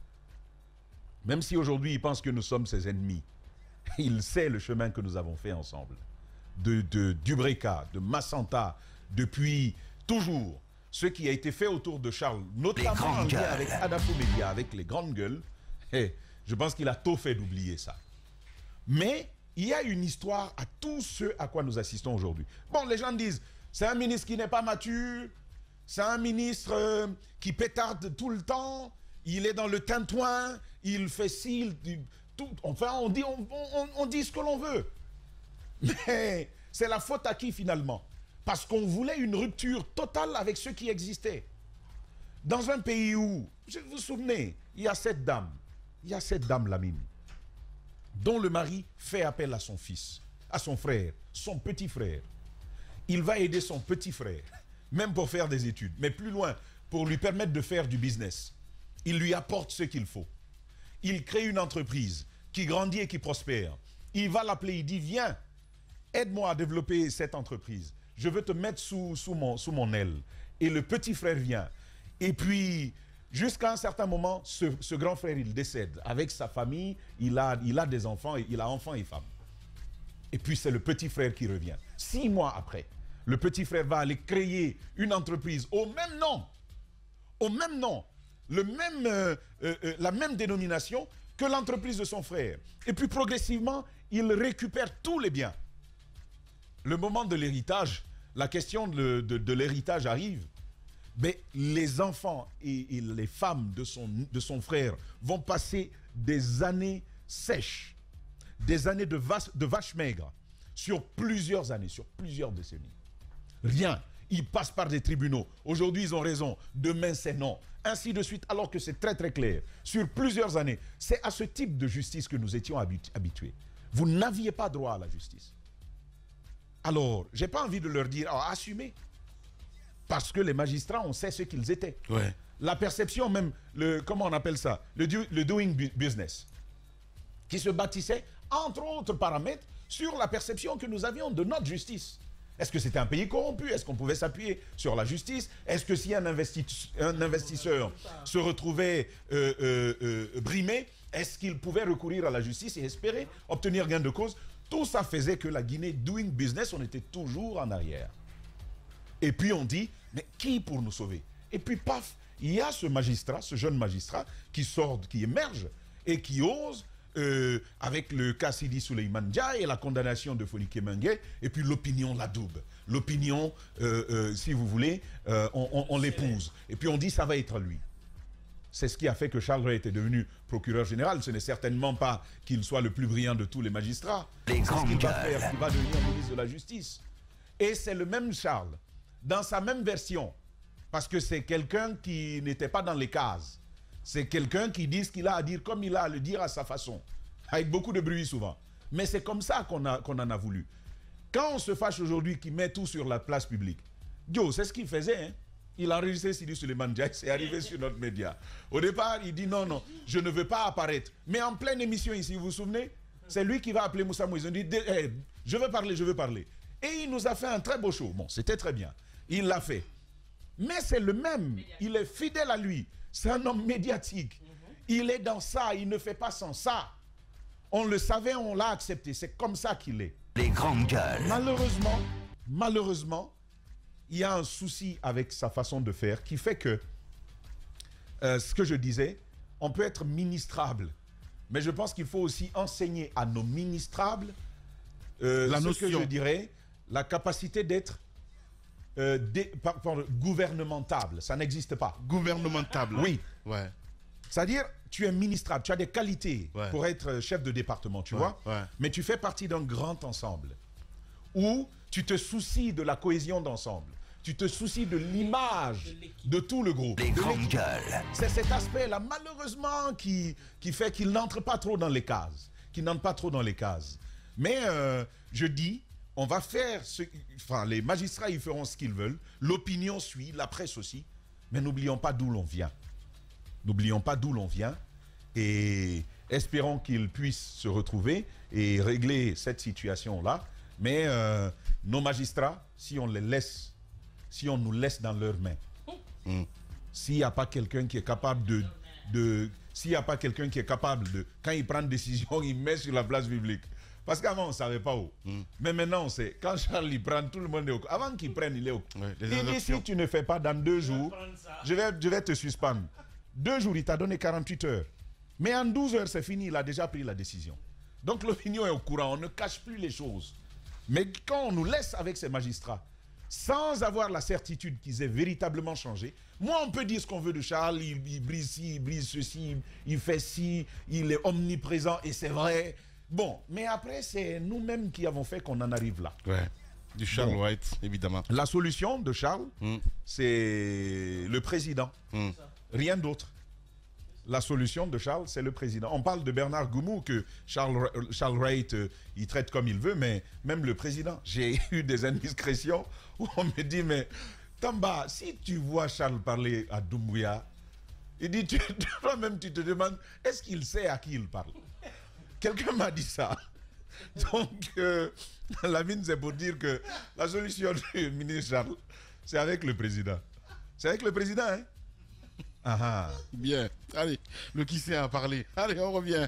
Même si aujourd'hui, il pense que nous sommes ses ennemis. Il sait le chemin que nous avons fait ensemble. D'Ubreka, de Massanta, depuis toujours. Ce qui a été fait autour de Charles, notamment en lien avec Adafou Média, avec les grandes gueules, je pense qu'il a tôt fait d'oublier ça. Mais il y a une histoire à tout ce à quoi nous assistons aujourd'hui. Bon, les gens disent, c'est un ministre qui n'est pas mature, c'est un ministre qui pétarde tout le temps, il est dans le tintouin, il fait ci, tout, enfin on dit ce que l'on veut. Mais c'est la faute à qui finalement? Parce qu'on voulait une rupture totale avec ce qui existait. Dans un pays où, vous vous souvenez, il y a cette dame, Lamine, dont le mari fait appel à son fils, à son frère, son petit frère. Il va aider son petit frère, même pour faire des études, mais plus loin, pour lui permettre de faire du business. Il lui apporte ce qu'il faut. Il crée une entreprise qui grandit et qui prospère. Il va l'appeler, il dit, viens, aide-moi à développer cette entreprise. Je veux te mettre sous mon aile. Et le petit frère vient. Et puis, jusqu'à un certain moment, ce grand frère, il décède. Avec sa famille, il a des enfants, il a enfants et femmes. Et puis, c'est le petit frère qui revient. 6 mois après, le petit frère va aller créer une entreprise au même nom. Au même nom. La même dénomination que l'entreprise de son frère. Et puis, progressivement, il récupère tous les biens. Le moment de l'héritage, la question de l'héritage arrive. Mais les enfants et les femmes de son frère vont passer des années sèches, des années de vaches maigres, sur plusieurs années, sur plusieurs décennies. Rien. Ils passent par des tribunaux. Aujourd'hui, ils ont raison. Demain, c'est non. Ainsi de suite, alors que c'est très très clair. Sur plusieurs années, c'est à ce type de justice que nous étions habitués. Vous n'aviez pas droit à la justice. Alors, j'ai pas envie de leur dire, assumez. Parce que les magistrats, on sait ce qu'ils étaient. Ouais. La perception même, comment on appelle ça, le doing business, qui se bâtissait, entre autres paramètres, sur la perception que nous avions de notre justice. Est-ce que c'était un pays corrompu? Est-ce qu'on pouvait s'appuyer sur la justice? Est-ce que si un investisseur se retrouvait brimé, est-ce qu'il pouvait recourir à la justice et espérer obtenir gain de cause? Tout ça faisait que la Guinée, doing business, on était toujours en arrière. Et puis on dit, mais qui pour nous sauver? Et puis paf, il y a ce magistrat, ce jeune magistrat, qui sort, qui émerge et qui ose, avec le cas Sidi Souleymane Dia et la condamnation de Folie Kemengue, et puis l'opinion l'adoube. L'opinion, si vous voulez, on l'épouse. Et puis on dit, ça va être lui. C'est ce qui a fait que Charles Ray était devenu procureur général. Ce n'est certainement pas qu'il soit le plus brillant de tous les magistrats. C'est ce qu'il va faire, il va devenir ministre de la Justice. Et c'est le même Charles, dans sa même version, parce que c'est quelqu'un qui n'était pas dans les cases. C'est quelqu'un qui dit ce qu'il a à dire comme il a à le dire à sa façon, avec beaucoup de bruit souvent. Mais c'est comme ça qu'on en a voulu. Quand on se fâche aujourd'hui, qui met tout sur la place publique, Joe, c'est ce qu'il faisait, hein? Il a enregistré Sidi Souleymane Dia, c'est arrivé sur notre média. Au départ, il dit non, non, je ne veux pas apparaître. Mais en pleine émission ici, vous vous souvenez? C'est lui qui va appeler Moussa Moïse. Il dit, je veux parler, je veux parler. Et il nous a fait un très beau show. Bon, c'était très bien. Il l'a fait. Mais c'est le même. Il est fidèle à lui. C'est un homme médiatique. Il est dans ça. Il ne fait pas sans ça. On le savait, on l'a accepté. C'est comme ça qu'il est. Les grandes gueules. Malheureusement, il y a un souci avec sa façon de faire qui fait que, ce que je disais, on peut être ministrable. Mais je pense qu'il faut aussi enseigner à nos ministrables la notion, que je dirais, la capacité d'être gouvernementable. Ça n'existe pas. Gouvernementable. Oui. Ouais. C'est-à-dire, tu es ministrable, tu as des qualités pour être chef de département, tu vois. Ouais. Mais tu fais partie d'un grand ensemble où tu te soucies de la cohésion d'ensemble. Tu te soucies de l'image de tout le groupe. Les grandes gueules. C'est cet aspect-là, malheureusement, qui fait qu'il n'entre pas trop dans les cases. Mais je dis, on va faire les magistrats, ils feront ce qu'ils veulent. L'opinion suit, la presse aussi. Mais n'oublions pas d'où l'on vient. Et espérons qu'ils puissent se retrouver et régler cette situation-là. Mais nos magistrats, si on nous laisse dans leurs mains, s'il n'y a pas quelqu'un qui est capable quand il prend une décision, il met sur la place publique. Parce qu'avant, on ne savait pas où. Mais maintenant, on sait. Quand Charles il prend, tout le monde est au courant. Avant qu'il prenne, il est au courant. Il dit, si tu ne fais pas dans 2 jours, je vais te suspendre. 2 jours, il t'a donné 48 heures. Mais en 12 heures, c'est fini, il a déjà pris la décision. Donc l'opinion est au courant, on ne cache plus les choses. Mais quand on nous laisse avec ces magistrats, sans avoir la certitude qu'ils aient véritablement changé, moi on peut dire ce qu'on veut de Charles, il brise ci, il brise ceci, il fait ci, il est omniprésent et c'est vrai. Bon, mais après c'est nous-mêmes qui avons fait qu'on en arrive là. Ouais. Du Charles White, évidemment. La solution de Charles, c'est le président. Rien d'autre. La solution de Charles, c'est le président. On parle de Bernard Goumou, que Charles Wright, il traite comme il veut, mais même le président. J'ai eu des indiscrétions où on me dit, mais Tamba, si tu vois Charles parler à Doumbouya, il dit, toi-même tu te demandes, est-ce qu'il sait à qui il parle? Quelqu'un m'a dit ça. Donc, la mine, c'est pour dire que la solution du ministre Charles, c'est avec le président. C'est avec le président, hein? Bien. Allez, le qui sait à parler. Allez, on revient.